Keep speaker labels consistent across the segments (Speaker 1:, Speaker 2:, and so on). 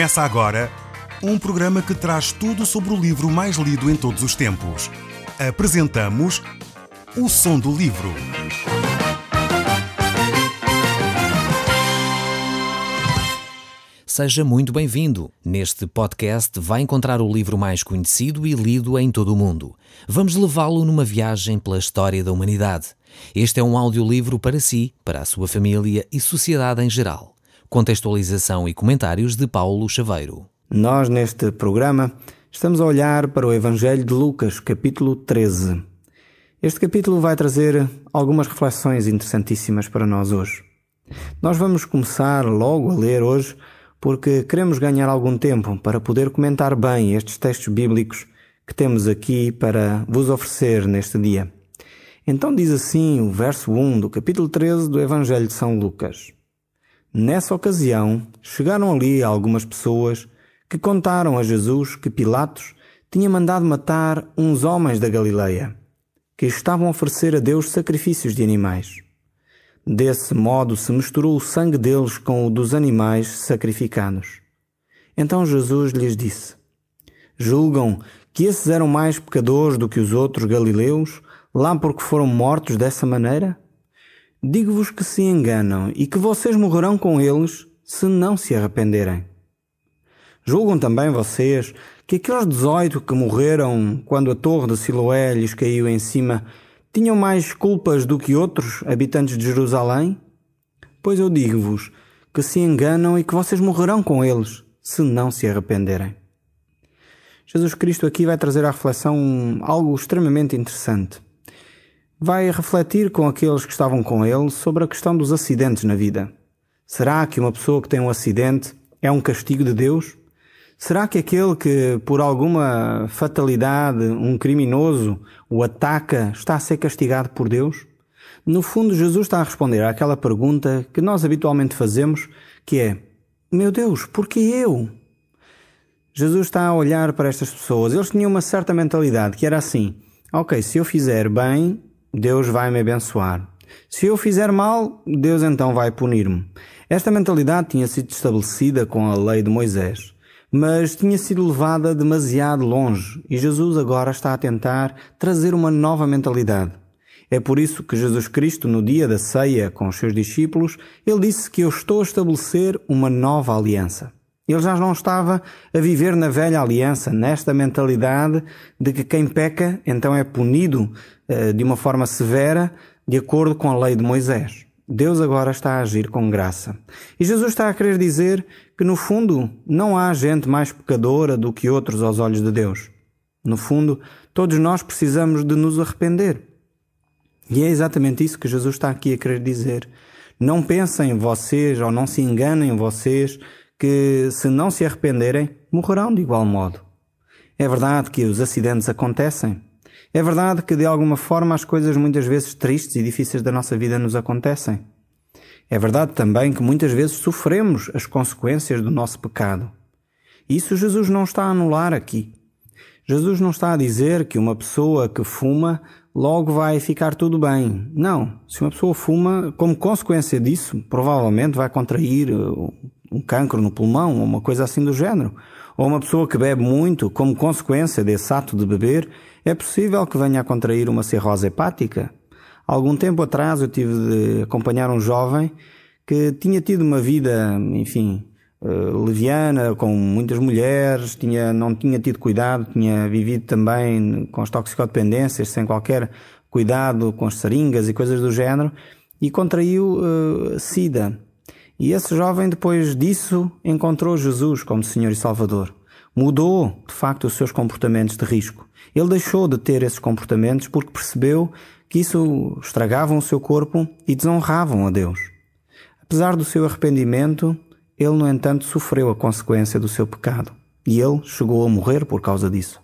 Speaker 1: Começa agora um programa que traz tudo sobre o livro mais lido em todos os tempos. Apresentamos O Som do Livro.
Speaker 2: Seja muito bem-vindo. Neste podcast vai encontrar o livro mais conhecido e lido em todo o mundo. Vamos levá-lo numa viagem pela história da humanidade. Este é um audiolivro para si, para a sua família e sociedade em geral. Contextualização e comentários de Paulo Chaveiro.
Speaker 3: Nós, neste programa, estamos a olhar para o Evangelho de Lucas, capítulo 13. Este capítulo vai trazer algumas reflexões interessantíssimas para nós hoje. Nós vamos começar logo a ler hoje porque queremos ganhar algum tempo para poder comentar bem estes textos bíblicos que temos aqui para vos oferecer neste dia. Então diz assim o verso 1 do capítulo 13 do Evangelho de São Lucas. Nessa ocasião, chegaram ali algumas pessoas que contaram a Jesus que Pilatos tinha mandado matar uns homens da Galileia, que estavam a oferecer a Deus sacrifícios de animais. Desse modo se misturou o sangue deles com o dos animais sacrificados. Então Jesus lhes disse: Julgam que esses eram mais pecadores do que os outros galileus, lá porque foram mortos dessa maneira? Digo-vos que se enganam e que vocês morrerão com eles se não se arrependerem. Julgam também vocês que aqueles 18 que morreram quando a torre de Siloé lhes caiu em cima tinham mais culpas do que outros habitantes de Jerusalém? Pois eu digo-vos que se enganam e que vocês morrerão com eles se não se arrependerem. Jesus Cristo aqui vai trazer à reflexão algo extremamente interessante. Vai refletir com aqueles que estavam com ele sobre a questão dos acidentes na vida. Será que uma pessoa que tem um acidente é um castigo de Deus? Será que aquele que, por alguma fatalidade, um criminoso, o ataca, está a ser castigado por Deus? No fundo, Jesus está a responder àquela pergunta que nós habitualmente fazemos, que é: meu Deus, por que eu? Jesus está a olhar para estas pessoas. Eles tinham uma certa mentalidade, que era assim: ok, se eu fizer bem, Deus vai me abençoar. Se eu fizer mal, Deus então vai punir-me. Esta mentalidade tinha sido estabelecida com a lei de Moisés, mas tinha sido levada demasiado longe e Jesus agora está a tentar trazer uma nova mentalidade. É por isso que Jesus Cristo, no dia da ceia com os seus discípulos, ele disse que eu estou a estabelecer uma nova aliança. Ele já não estava a viver na velha aliança, nesta mentalidade de que quem peca então é punido de uma forma severa, de acordo com a lei de Moisés. Deus agora está a agir com graça. E Jesus está a querer dizer que, no fundo, não há gente mais pecadora do que outros aos olhos de Deus. No fundo, todos nós precisamos de nos arrepender. E é exatamente isso que Jesus está aqui a querer dizer. Não pensem vocês, ou não se enganem vocês, que se não se arrependerem, morrerão de igual modo. É verdade que os acidentes acontecem. É verdade que, de alguma forma, as coisas muitas vezes tristes e difíceis da nossa vida nos acontecem. É verdade também que muitas vezes sofremos as consequências do nosso pecado. Isso Jesus não está a anular aqui. Jesus não está a dizer que uma pessoa que fuma logo vai ficar tudo bem. Não. Se uma pessoa fuma, como consequência disso, provavelmente vai contrair um cancro no pulmão ou uma coisa assim do género. Ou uma pessoa que bebe muito, como consequência desse ato de beber, é possível que venha a contrair uma cirrose hepática. Algum tempo atrás eu tive de acompanhar um jovem que tinha tido uma vida, leviana, com muitas mulheres, não tinha tido cuidado, tinha vivido também com as toxicodependências, sem qualquer cuidado com as seringas e coisas do género, e contraiu SIDA. E esse jovem, depois disso, encontrou Jesus como Senhor e Salvador. Mudou, de facto, os seus comportamentos de risco. Ele deixou de ter esses comportamentos porque percebeu que isso estragavam o seu corpo e desonravam a Deus. Apesar do seu arrependimento, ele, no entanto, sofreu a consequência do seu pecado. E ele chegou a morrer por causa disso.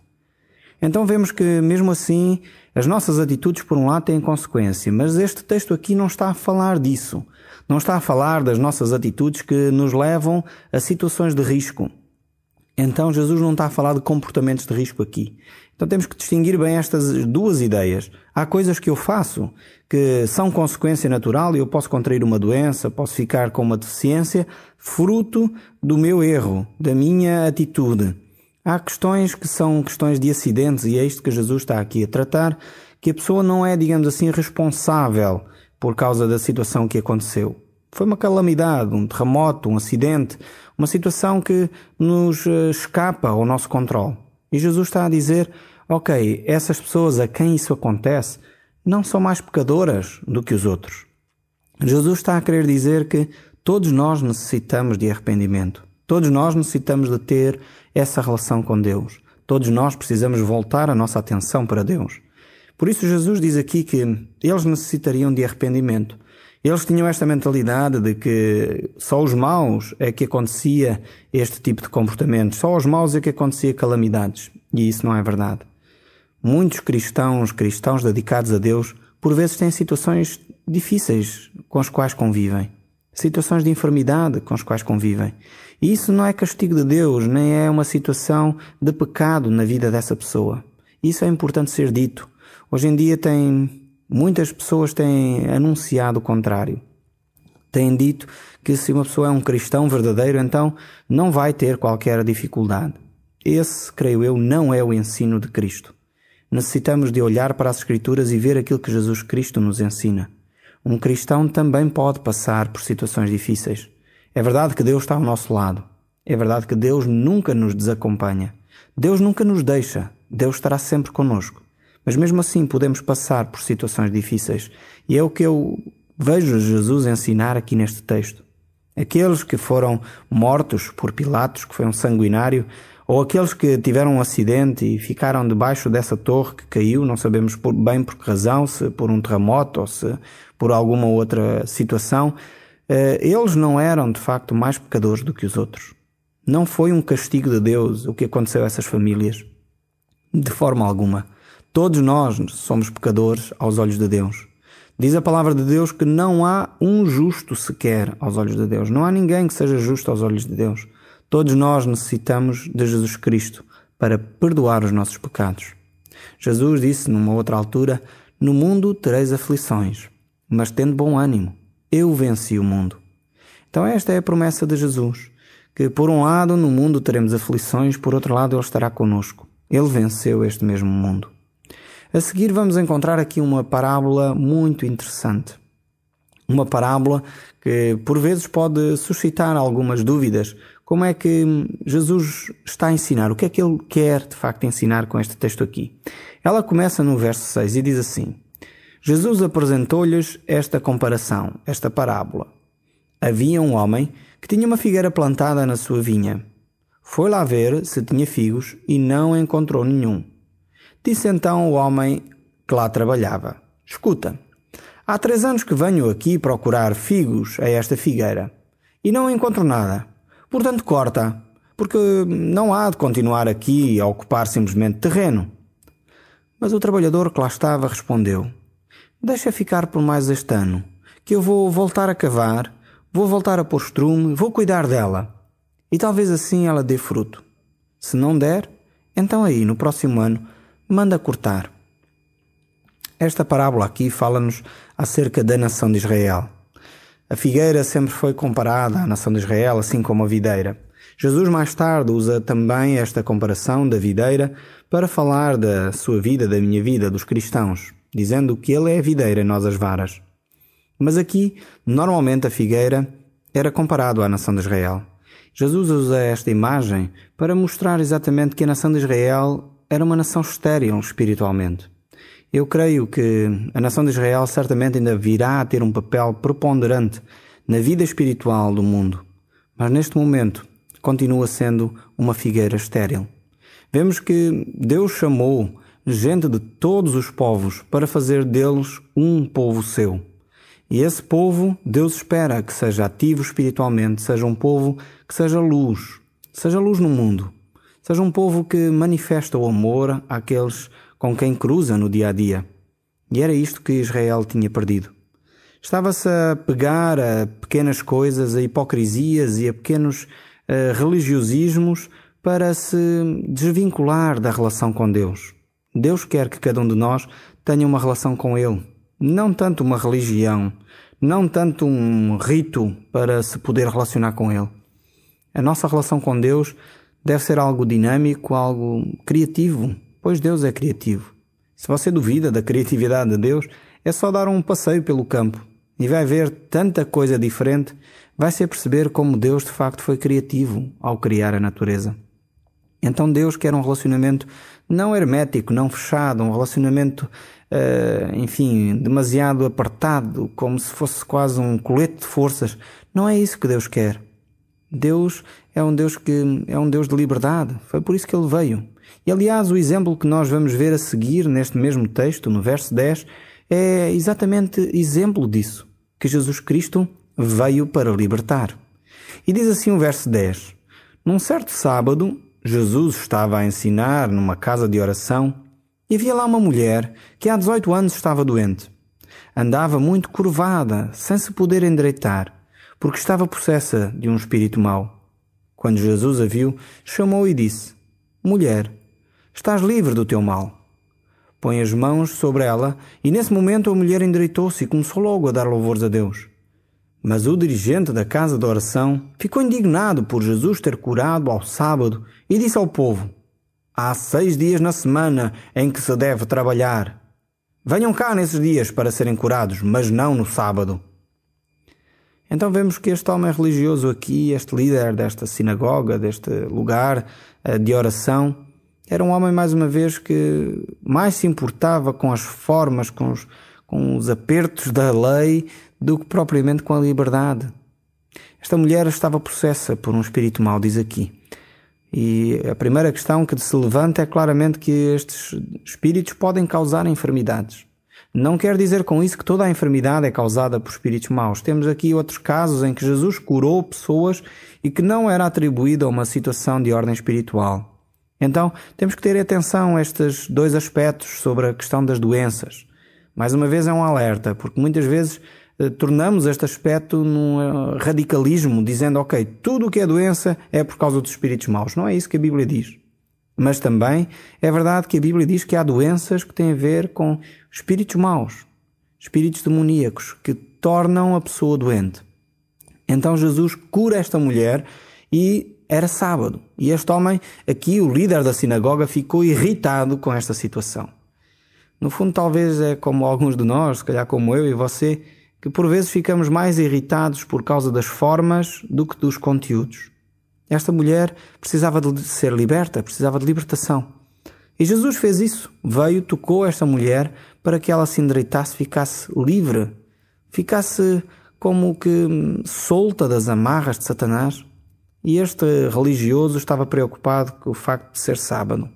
Speaker 3: Então vemos que, mesmo assim, as nossas atitudes, por um lado, têm consequência. Mas este texto aqui não está a falar disso. Não está a falar das nossas atitudes que nos levam a situações de risco. Então Jesus não está a falar de comportamentos de risco aqui. Então temos que distinguir bem estas duas ideias. Há coisas que eu faço que são consequência natural e eu posso contrair uma doença, posso ficar com uma deficiência, fruto do meu erro, da minha atitude. Há questões que são questões de acidentes e é isto que Jesus está aqui a tratar, que a pessoa não é, digamos assim, responsável por causa da situação que aconteceu. Foi uma calamidade, um terremoto, um acidente, uma situação que nos escapa ao nosso controle. E Jesus está a dizer, ok, essas pessoas a quem isso acontece não são mais pecadoras do que os outros. Jesus está a querer dizer que todos nós necessitamos de arrependimento. Todos nós necessitamos de ter essa relação com Deus. Todos nós precisamos voltar a nossa atenção para Deus. Por isso Jesus diz aqui que eles necessitariam de arrependimento. Eles tinham esta mentalidade de que só os maus é que acontecia este tipo de comportamentos, só aos maus é que acontecia calamidades. E isso não é verdade. Muitos cristãos dedicados a Deus, por vezes têm situações difíceis com as quais convivem. Situações de enfermidade com as quais convivem. E isso não é castigo de Deus, nem é uma situação de pecado na vida dessa pessoa. Isso é importante ser dito. Hoje em dia muitas pessoas têm anunciado o contrário. Têm dito que se uma pessoa é um cristão verdadeiro, então não vai ter qualquer dificuldade. Esse, creio eu, não é o ensino de Cristo. Necessitamos de olhar para as Escrituras e ver aquilo que Jesus Cristo nos ensina. Um cristão também pode passar por situações difíceis. É verdade que Deus está ao nosso lado. É verdade que Deus nunca nos desacompanha. Deus nunca nos deixa. Deus estará sempre connosco. Mas mesmo assim podemos passar por situações difíceis. E é o que eu vejo Jesus ensinar aqui neste texto. Aqueles que foram mortos por Pilatos, que foi um sanguinário, ou aqueles que tiveram um acidente e ficaram debaixo dessa torre que caiu, não sabemos bem por que razão, se por um terremoto ou se por alguma outra situação, eles não eram de facto mais pecadores do que os outros. Não foi um castigo de Deus o que aconteceu a essas famílias. De forma alguma. Todos nós somos pecadores aos olhos de Deus. Diz a palavra de Deus que não há um justo sequer aos olhos de Deus. Não há ninguém que seja justo aos olhos de Deus. Todos nós necessitamos de Jesus Cristo para perdoar os nossos pecados. Jesus disse numa outra altura, no mundo tereis aflições, mas tende bom ânimo. Eu venci o mundo. Então esta é a promessa de Jesus, que por um lado no mundo teremos aflições, por outro lado Ele estará conosco. Ele venceu este mesmo mundo. A seguir vamos encontrar aqui uma parábola muito interessante. Uma parábola que por vezes pode suscitar algumas dúvidas. Como é que Jesus está a ensinar? O que é que Ele quer de facto ensinar com este texto aqui? Ela começa no verso 6 e diz assim: Jesus apresentou-lhes esta comparação, esta parábola. Havia um homem que tinha uma figueira plantada na sua vinha. Foi lá ver se tinha figos e não encontrou nenhum. Disse então o homem que lá trabalhava: escuta, há 3 anos que venho aqui procurar figos a esta figueira e não encontro nada. Portanto, corta, porque não há de continuar aqui a ocupar simplesmente terreno. Mas o trabalhador que lá estava respondeu: deixa ficar por mais este ano, que eu vou voltar a cavar, vou voltar a pôr estrume, vou cuidar dela. E talvez assim ela dê fruto. Se não der, então aí, no próximo ano, manda cortar. Esta parábola aqui fala-nos acerca da nação de Israel. A figueira sempre foi comparada à nação de Israel, assim como a videira. Jesus mais tarde usa também esta comparação da videira para falar da sua vida, da minha vida, dos cristãos, dizendo que Ele é a videira e nós as varas. Mas aqui, normalmente a figueira era comparado à nação de Israel. Jesus usa esta imagem para mostrar exatamente que a nação de Israel era uma nação estéril espiritualmente. Eu creio que a nação de Israel certamente ainda virá a ter um papel preponderante na vida espiritual do mundo, mas neste momento continua sendo uma figueira estéril. Vemos que Deus chamou gente de todos os povos para fazer deles um povo seu. E esse povo, Deus espera que seja ativo espiritualmente, seja um povo que seja luz no mundo, seja um povo que manifesta o amor àqueles com quem cruza no dia a dia. E era isto que Israel tinha perdido. Estava-se a pegar a pequenas coisas, a hipocrisias e a pequenos religiosismos para se desvincular da relação com Deus. Deus quer que cada um de nós tenha uma relação com Ele. Não tanto uma religião, não tanto um rito para se poder relacionar com Ele. A nossa relação com Deus deve ser algo dinâmico, algo criativo, pois Deus é criativo. Se você duvida da criatividade de Deus, é só dar um passeio pelo campo e vai ver tanta coisa diferente, vai-se perceber como Deus de facto foi criativo ao criar a natureza. Então Deus quer um relacionamento não hermético, não fechado, um relacionamento, demasiado apertado, como se fosse quase um colete de forças. Não é isso que Deus quer. Deus é um Deus de liberdade. Foi por isso que Ele veio. E aliás, o exemplo que nós vamos ver a seguir neste mesmo texto, no verso 10, é exatamente exemplo disso, que Jesus Cristo veio para libertar. E diz assim o verso 10: Num certo sábado, Jesus estava a ensinar numa casa de oração e havia lá uma mulher que há 18 anos estava doente. Andava muito curvada, sem se poder endireitar, porque estava possessa de um espírito mau. Quando Jesus a viu, chamou e disse: Mulher, estás livre do teu mal. Põe as mãos sobre ela, e nesse momento a mulher endireitou-se e começou logo a dar louvores a Deus. Mas o dirigente da casa de oração ficou indignado por Jesus ter curado ao sábado e disse ao povo: Há 6 dias na semana em que se deve trabalhar. Venham cá nesses dias para serem curados, mas não no sábado. Então vemos que este homem religioso aqui, este líder desta sinagoga, deste lugar de oração, era um homem, mais uma vez, que mais se importava com as formas, com os apertos da lei, do que propriamente com a liberdade. Esta mulher estava possessa por um espírito mau, diz aqui. E a primeira questão que se levanta é claramente que estes espíritos podem causar enfermidades. Não quer dizer com isso que toda a enfermidade é causada por espíritos maus. Temos aqui outros casos em que Jesus curou pessoas e que não era atribuído a uma situação de ordem espiritual. Então, temos que ter atenção a estes 2 aspectos sobre a questão das doenças. Mais uma vez é um alerta, porque muitas vezes tornamos este aspecto num radicalismo, dizendo, ok, tudo o que é doença é por causa dos espíritos maus. Não é isso que a Bíblia diz. Mas também é verdade que a Bíblia diz que há doenças que têm a ver com espíritos maus, espíritos demoníacos, que tornam a pessoa doente. Então Jesus cura esta mulher e era sábado. E este homem, aqui o líder da sinagoga, ficou irritado com esta situação. No fundo, talvez é como alguns de nós, se calhar como eu e você, que por vezes ficamos mais irritados por causa das formas do que dos conteúdos. Esta mulher precisava de ser liberta, precisava de libertação. E Jesus fez isso. Veio, tocou esta mulher para que ela se endireitasse, ficasse livre, ficasse como que solta das amarras de Satanás. E este religioso estava preocupado com o facto de ser sábado.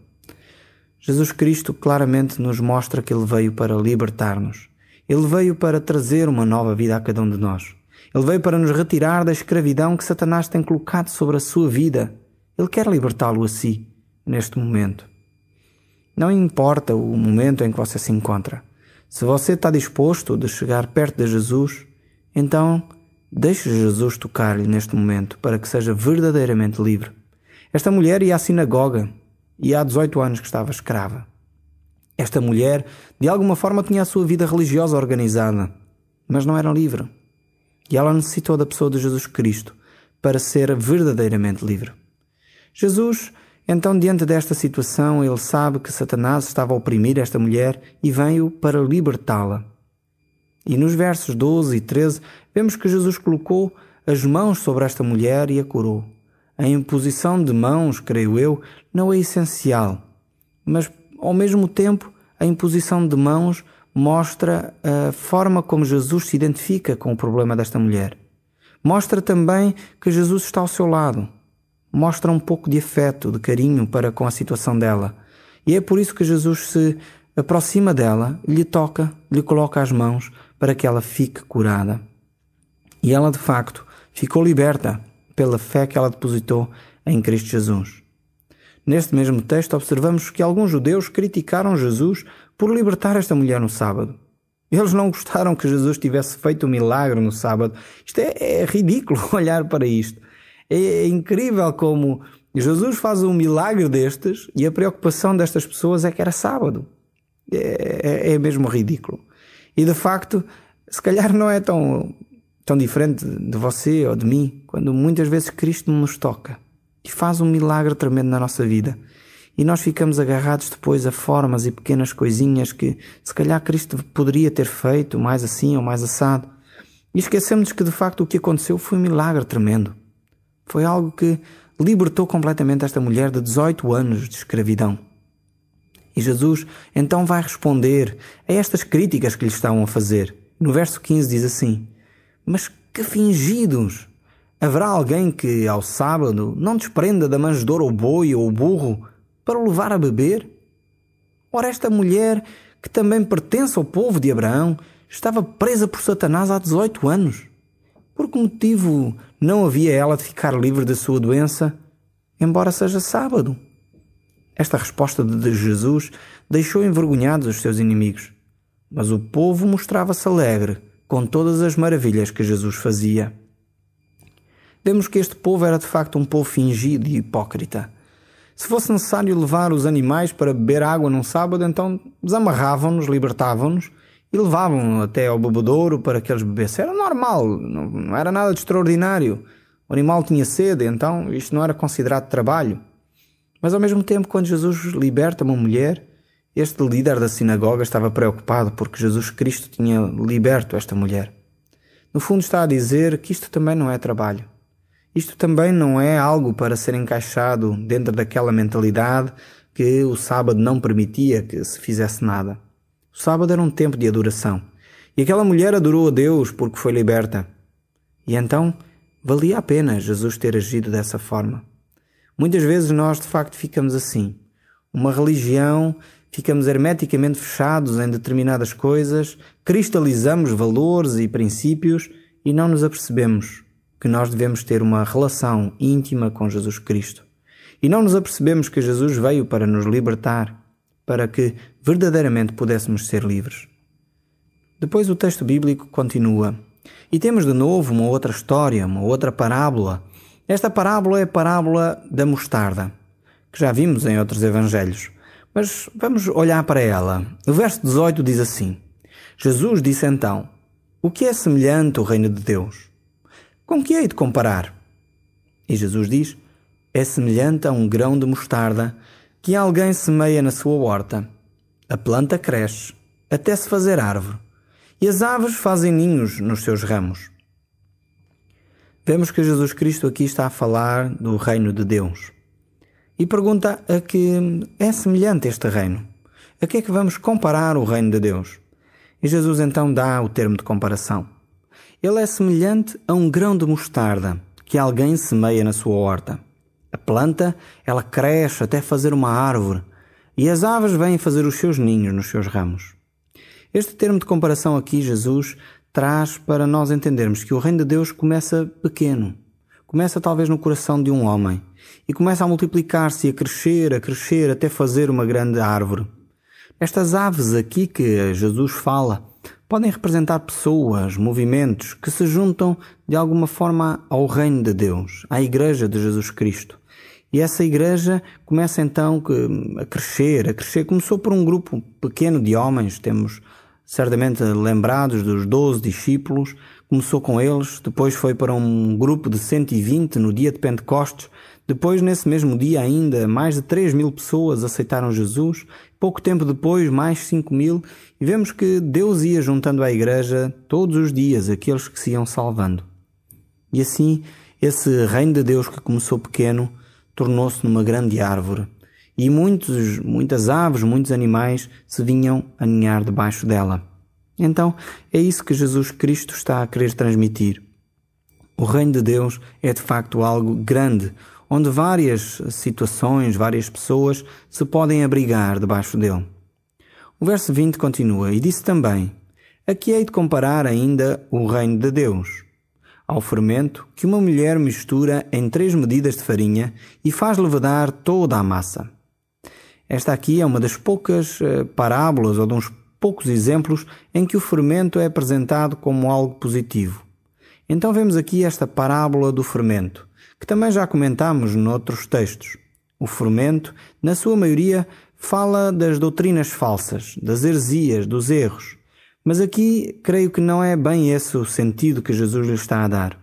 Speaker 3: Jesus Cristo claramente nos mostra que Ele veio para libertar-nos. Ele veio para trazer uma nova vida a cada um de nós. Ele veio para nos retirar da escravidão que Satanás tem colocado sobre a sua vida. Ele quer libertá-lo a si, neste momento. Não importa o momento em que você se encontra. Se você está disposto de chegar perto de Jesus, então deixe Jesus tocar-lhe neste momento para que seja verdadeiramente livre. Esta mulher ia à sinagoga e há 18 anos que estava escrava. Esta mulher, de alguma forma, tinha a sua vida religiosa organizada, mas não era livre. E ela necessitou da pessoa de Jesus Cristo para ser verdadeiramente livre. Jesus, então, diante desta situação, ele sabe que Satanás estava a oprimir esta mulher e veio para libertá-la. E nos versos 12 e 13, vemos que Jesus colocou as mãos sobre esta mulher e a curou. A imposição de mãos, creio eu, não é essencial, mas, ao mesmo tempo, a imposição de mãos mostra a forma como Jesus se identifica com o problema desta mulher. Mostra também que Jesus está ao seu lado. Mostra um pouco de afeto, de carinho para com a situação dela. E é por isso que Jesus se aproxima dela, lhe toca, lhe coloca as mãos para que ela fique curada. E ela, de facto, ficou liberta pela fé que ela depositou em Cristo Jesus. Neste mesmo texto observamos que alguns judeus criticaram Jesus por libertar esta mulher no sábado. Eles não gostaram que Jesus tivesse feito um milagre no sábado. Isto é ridículo olhar para isto. É incrível como Jesus faz um milagre destes e a preocupação destas pessoas é que era sábado. É mesmo ridículo. E de facto, se calhar não é tão diferente de você ou de mim, quando muitas vezes Cristo nos toca e faz um milagre tremendo na nossa vida. E nós ficamos agarrados depois a formas e pequenas coisinhas que se calhar Cristo poderia ter feito mais assim ou mais assado. E esquecemos que de facto o que aconteceu foi um milagre tremendo. Foi algo que libertou completamente esta mulher de 18 anos de escravidão. E Jesus então vai responder a estas críticas que lhe estavam a fazer. No verso 15 diz assim: mas que fingidos! Haverá alguém que ao sábado não desprenda da manjedoura o boi ou o burro para o levar a beber? Ora, esta mulher, que também pertence ao povo de Abraão, estava presa por Satanás há 18 anos. Por que motivo não havia ela de ficar livre da sua doença, embora seja sábado? Esta resposta de Jesus deixou envergonhados os seus inimigos, mas o povo mostrava-se alegre com todas as maravilhas que Jesus fazia. Vemos que este povo era de facto um povo fingido e hipócrita. Se fosse necessário levar os animais para beber água num sábado, então desamarravam-nos, libertavam-nos e levavam até ao bebedouro para que eles bebessem. Era normal, não era nada de extraordinário. O animal tinha sede, então isto não era considerado trabalho. Mas ao mesmo tempo, quando Jesus liberta uma mulher, este líder da sinagoga estava preocupado porque Jesus Cristo tinha liberto esta mulher. No fundo está a dizer que isto também não é trabalho. Isto também não é algo para ser encaixado dentro daquela mentalidade que o sábado não permitia que se fizesse nada. O sábado era um tempo de adoração. E aquela mulher adorou a Deus porque foi liberta. E então valia a pena Jesus ter agido dessa forma. Muitas vezes nós de facto ficamos assim. Uma religião, ficamos hermeticamente fechados em determinadas coisas, cristalizamos valores e princípios e não nos apercebemos que nós devemos ter uma relação íntima com Jesus Cristo. E não nos apercebemos que Jesus veio para nos libertar, para que verdadeiramente pudéssemos ser livres. Depois o texto bíblico continua. E temos de novo uma outra história, uma outra parábola. Esta parábola é a parábola da mostarda, que já vimos em outros evangelhos. Mas vamos olhar para ela. O verso 18 diz assim: Jesus disse então: o que é semelhante ao reino de Deus? Com que hei de comparar? E Jesus diz: é semelhante a um grão de mostarda que alguém semeia na sua horta. A planta cresce até se fazer árvore, e as aves fazem ninhos nos seus ramos. Vemos que Jesus Cristo aqui está a falar do reino de Deus. E pergunta a que é semelhante este reino. A que é que vamos comparar o reino de Deus? E Jesus então dá o termo de comparação. Ele é semelhante a um grão de mostarda que alguém semeia na sua horta. A planta, ela cresce até fazer uma árvore, e as aves vêm fazer os seus ninhos nos seus ramos. Este termo de comparação aqui Jesus traz para nós entendermos que o reino de Deus começa pequeno. Começa talvez no coração de um homem e começa a multiplicar-se, a crescer, até fazer uma grande árvore. Estas aves aqui que Jesus fala podem representar pessoas, movimentos que se juntam de alguma forma ao reino de Deus, à Igreja de Jesus Cristo. E essa Igreja começa então a crescer. Começou por um grupo pequeno de homens, temos certamente lembrados dos 12 discípulos, começou com eles, depois foi para um grupo de 120 no dia de Pentecostes, depois nesse mesmo dia ainda mais de 3.000 pessoas aceitaram Jesus, pouco tempo depois mais 5.000, e vemos que Deus ia juntando à Igreja todos os dias aqueles que se iam salvando. E assim, esse reino de Deus que começou pequeno, tornou-se numa grande árvore, e muitas aves, muitos animais se vinham aninhar debaixo dela. Então, é isso que Jesus Cristo está a querer transmitir. O reino de Deus é de facto algo grande, onde várias situações, várias pessoas se podem abrigar debaixo dele. O verso 20 continua: e disse também: a que hei de comparar ainda o reino de Deus? Ao fermento que uma mulher mistura em 3 medidas de farinha e faz levedar toda a massa. Esta aqui é uma das poucas parábolas ou de uns poucos exemplos em que o fermento é apresentado como algo positivo. Então vemos aqui esta parábola do fermento, que também já comentámos noutros textos. O fermento, na sua maioria, fala das doutrinas falsas, das heresias, dos erros. Mas aqui creio que não é bem esse o sentido que Jesus lhe está a dar.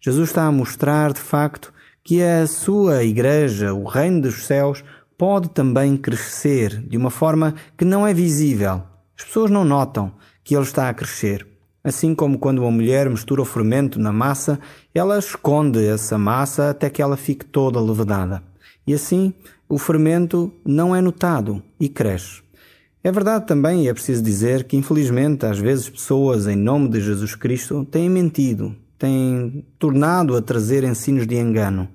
Speaker 3: Jesus está a mostrar, de facto, que a sua igreja, o reino dos céus, pode também crescer de uma forma que não é visível. As pessoas não notam que ele está a crescer. Assim como quando uma mulher mistura o fermento na massa, ela esconde essa massa até que ela fique toda levedada. E assim, o fermento não é notado e cresce. É verdade também, e é preciso dizer, que infelizmente às vezes pessoas em nome de Jesus Cristo têm mentido, têm tornado a trazer ensinos de engano.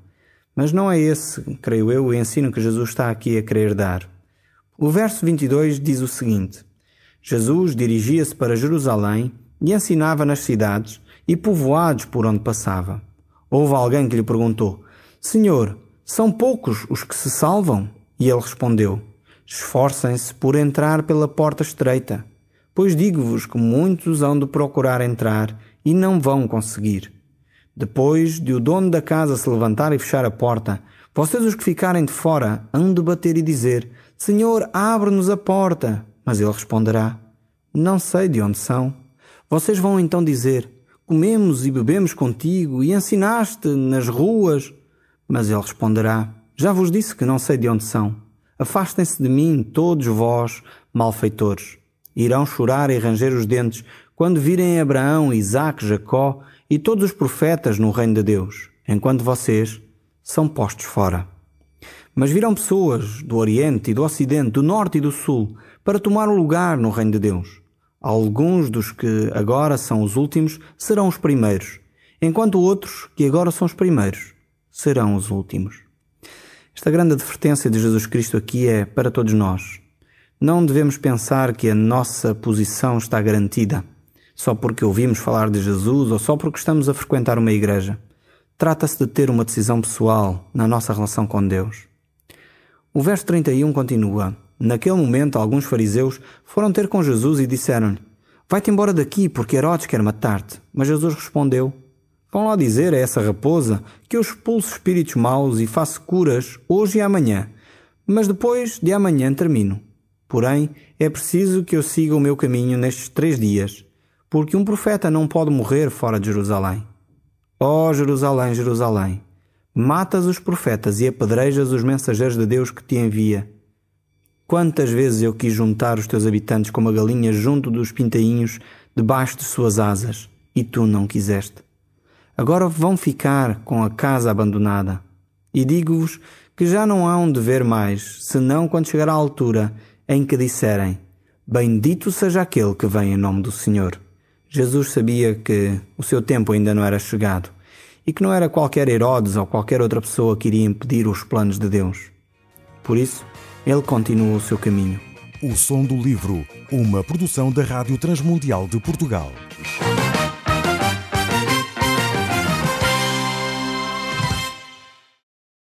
Speaker 3: Mas não é esse, creio eu, o ensino que Jesus está aqui a querer dar. O verso 22 diz o seguinte: Jesus dirigia-se para Jerusalém e ensinava nas cidades e povoados por onde passava. Houve alguém que lhe perguntou: Senhor, são poucos os que se salvam? E ele respondeu: Esforcem-se por entrar pela porta estreita, pois digo-vos que muitos hão de procurar entrar e não vão conseguir. Depois de o dono da casa se levantar e fechar a porta, vocês os que ficarem de fora hão de bater e dizer: Senhor, abre-nos a porta. Mas ele responderá: Não sei de onde são. Vocês vão então dizer: Comemos e bebemos contigo e ensinaste nas ruas. Mas ele responderá: Já vos disse que não sei de onde são. Afastem-se de mim, todos vós, malfeitores. Irão chorar e ranger os dentes quando virem Abraão, Isaque, Jacó e todos os profetas no reino de Deus, enquanto vocês são postos fora. Mas virão pessoas do Oriente e do Ocidente, do Norte e do Sul, para tomar o lugar no reino de Deus. Alguns dos que agora são os últimos serão os primeiros, enquanto outros, que agora são os primeiros, serão os últimos. Esta grande advertência de Jesus Cristo aqui é para todos nós. Não devemos pensar que a nossa posição está garantida só porque ouvimos falar de Jesus ou só porque estamos a frequentar uma igreja. Trata-se de ter uma decisão pessoal na nossa relação com Deus. O verso 31 continua: Naquele momento, alguns fariseus foram ter com Jesus e disseram-lhe: Vai-te embora daqui, porque Herodes quer matar-te. Mas Jesus respondeu: Vão lá dizer a essa raposa que eu expulso espíritos maus e faço curas hoje e amanhã, mas depois de amanhã termino. Porém, é preciso que eu siga o meu caminho nestes 3 dias, porque um profeta não pode morrer fora de Jerusalém. Ó Jerusalém, Jerusalém, matas os profetas e apedrejas os mensageiros de Deus que te envia. Quantas vezes eu quis juntar os teus habitantes como a galinha junto dos pintainhos debaixo de suas asas, e tu não quiseste. Agora vão ficar com a casa abandonada. E digo-vos que já não hão de ver mais, senão quando chegar à altura em que disserem: Bendito seja aquele que vem em nome do Senhor. Jesus sabia que o seu tempo ainda não era chegado e que não era qualquer Herodes ou qualquer outra pessoa que iria impedir os planos de Deus. Por isso, ele continua o seu caminho.
Speaker 1: O Som do Livro, uma produção da Rádio Transmundial de Portugal.